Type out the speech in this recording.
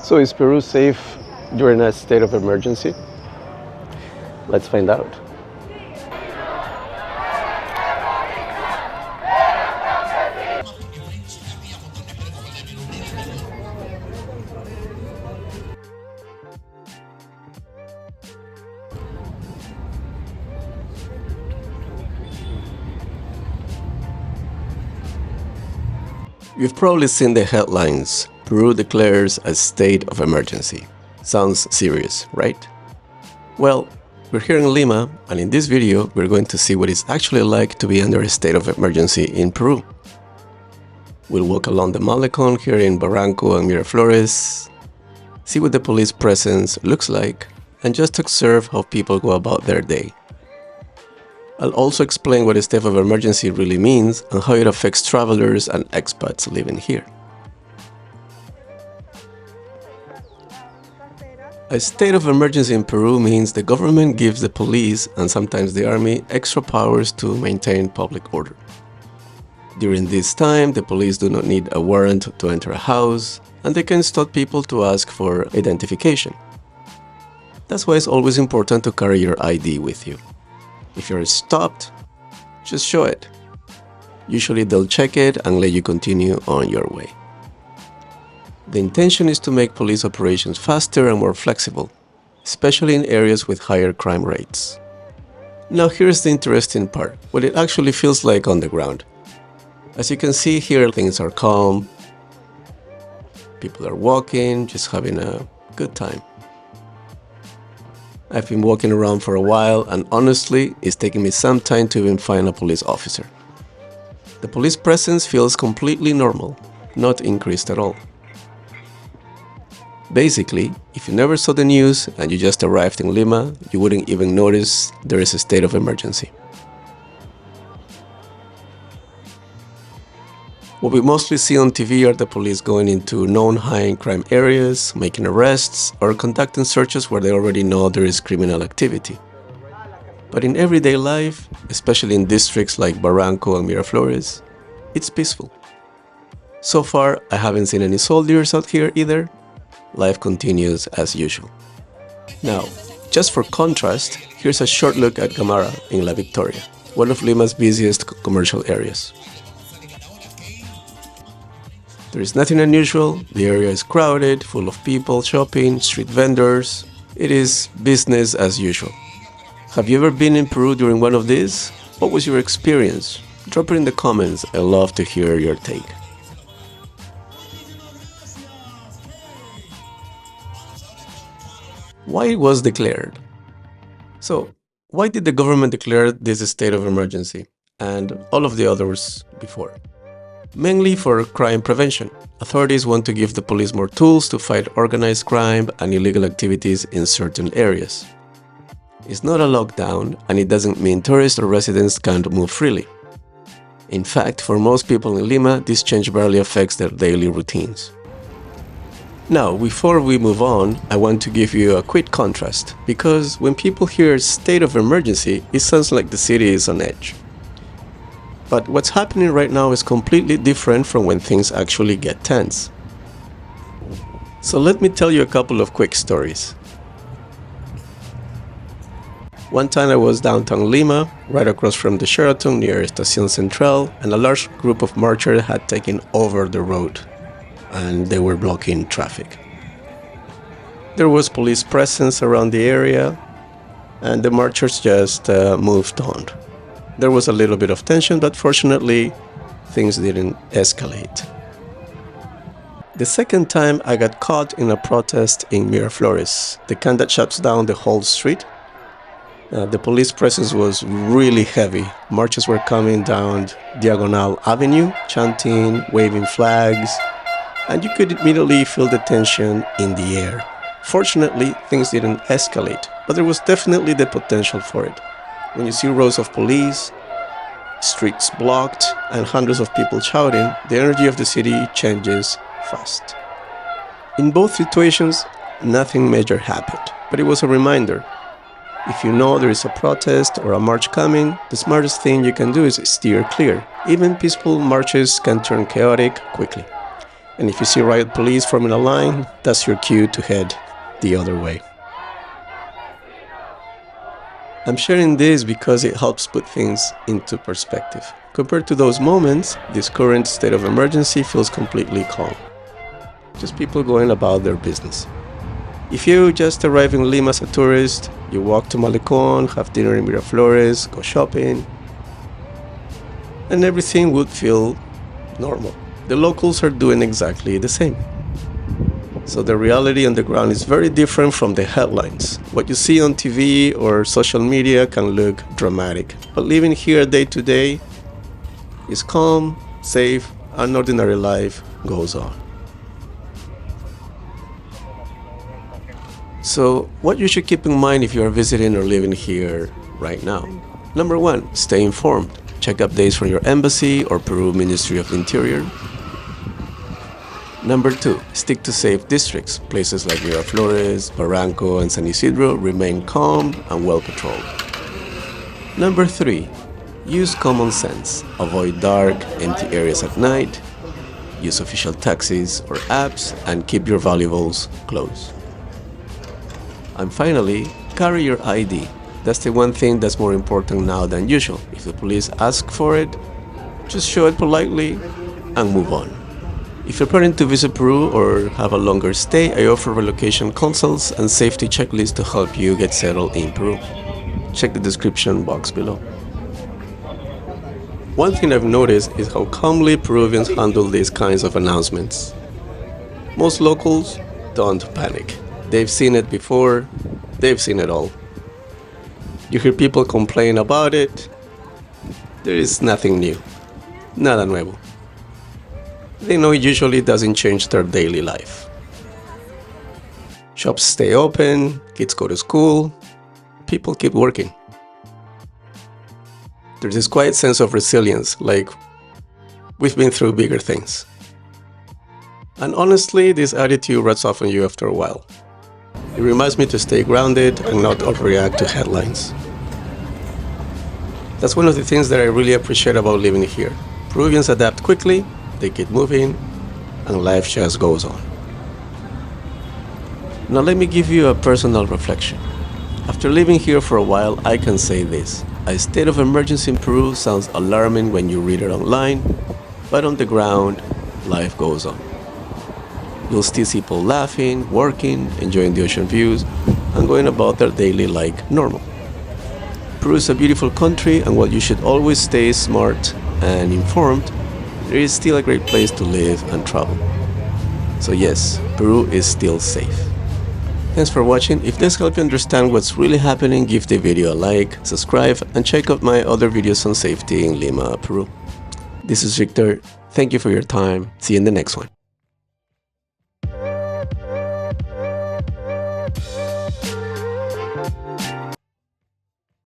So is Peru safe during a state of emergency? Let's find out. You've probably seen the headlines, Peru declares a state of emergency. Sounds serious, right? Well, we're here in Lima, and in this video we're going to see what it's actually like to be under a state of emergency in Peru. We'll walk along the Malecon here in Barranco and Miraflores, see what the police presence looks like, and just observe how people go about their day. I'll also explain what a state of emergency really means and how it affects travelers and expats living here. A state of emergency in Peru means the government gives the police and sometimes the army extra powers to maintain public order. During this time, the police do not need a warrant to enter a house, and they can stop people to ask for identification. That's why it's always important to carry your ID with you. If you're stopped, just show it. Usually they'll check it and let you continue on your way. The intention is to make police operations faster and more flexible, especially in areas with higher crime rates. Now here's the interesting part, what it actually feels like on the ground. As you can see here, things are calm. People are walking, just having a good time. I've been walking around for a while, and honestly, it's taken me some time to even find a police officer. The police presence feels completely normal, not increased at all. Basically, if you never saw the news and you just arrived in Lima, you wouldn't even notice there is a state of emergency. What we mostly see on TV are the police going into known high-crime areas, making arrests, or conducting searches where they already know there is criminal activity. But in everyday life, especially in districts like Barranco and Miraflores, it's peaceful. So far, I haven't seen any soldiers out here either. Life continues as usual. Now, just for contrast, here's a short look at Gamarra in La Victoria, one of Lima's busiest commercial areas. There is nothing unusual, the area is crowded, full of people shopping, street vendors. It is business as usual. Have you ever been in Peru during one of these? What was your experience? Drop it in the comments, I'd love to hear your take. Why it was declared? So, why did the government declare this state of emergency and all of the others before? Mainly for crime prevention. Authorities want to give the police more tools to fight organized crime and illegal activities in certain areas. It's not a lockdown, and it doesn't mean tourists or residents can't move freely. In fact, for most people in Lima, this change barely affects their daily routines. Now, before we move on, I want to give you a quick contrast, because when people hear state of emergency, it sounds like the city is on edge. But what's happening right now is completely different from when things actually get tense. So let me tell you a couple of quick stories. One time I was downtown Lima, right across from the Sheraton near Estación Central, and a large group of marchers had taken over the road, and they were blocking traffic. There was police presence around the area, and the marchers just moved on. There was a little bit of tension, but fortunately, things didn't escalate. The second time I got caught in a protest in Miraflores, the kind that shuts down the whole street. The police presence was really heavy. Marchers were coming down Diagonal Avenue, chanting, waving flags, and you could immediately feel the tension in the air. Fortunately, things didn't escalate, but there was definitely the potential for it. When you see rows of police, streets blocked, and hundreds of people shouting, the energy of the city changes fast. In both situations, nothing major happened, but it was a reminder. If you know there is a protest or a march coming, the smartest thing you can do is steer clear. Even peaceful marches can turn chaotic quickly. And if you see riot police forming a line, that's your cue to head the other way. I'm sharing this because it helps put things into perspective. Compared to those moments, this current state of emergency feels completely calm. Just people going about their business. If you just arrive in Lima as a tourist, you walk to Malecón, have dinner in Miraflores, go shopping, and everything would feel normal. The locals are doing exactly the same. So the reality on the ground is very different from the headlines. What you see on TV or social media can look dramatic, but living here day to day is calm, safe, and ordinary life goes on. So what you should keep in mind if you are visiting or living here right now. Number 1, stay informed. Check updates from your embassy or Peru Ministry of the Interior. Number 2, stick to safe districts. Places like Miraflores, Barranco, and San Isidro remain calm and well patrolled. Number 3, use common sense. Avoid dark, empty areas at night. Use official taxis or apps and keep your valuables close. And finally, carry your ID. That's the one thing that's more important now than usual. If the police ask for it, just show it politely and move on. If you're planning to visit Peru or have a longer stay, I offer relocation consults and safety checklists to help you get settled in Peru. Check the description box below. One thing I've noticed is how calmly Peruvians handle these kinds of announcements. Most locals don't panic. They've seen it before, they've seen it all. You hear people complain about it. There is nothing new. Nada nuevo. They know it usually doesn't change their daily life. Shops stay open, kids go to school, people keep working. There's this quiet sense of resilience, like we've been through bigger things. And honestly, this attitude rubs off on you after a while. It reminds me to stay grounded and not overreact to headlines. That's one of the things that I really appreciate about living here. Peruvians adapt quickly, they keep moving, and life just goes on. Now let me give you a personal reflection. After living here for a while, I can say this. A state of emergency in Peru sounds alarming when you read it online, but on the ground, life goes on. You'll still see people laughing, working, enjoying the ocean views, and going about their daily like normal. Peru is a beautiful country, and while you should always stay smart and informed, there is still a great place to live and travel. So yes, Peru is still safe. Thanks for watching. If this helped you understand what's really happening, give the video a like, subscribe, and check out my other videos on safety in Lima, Peru. This is Victor. Thank you for your time. See you in the next one.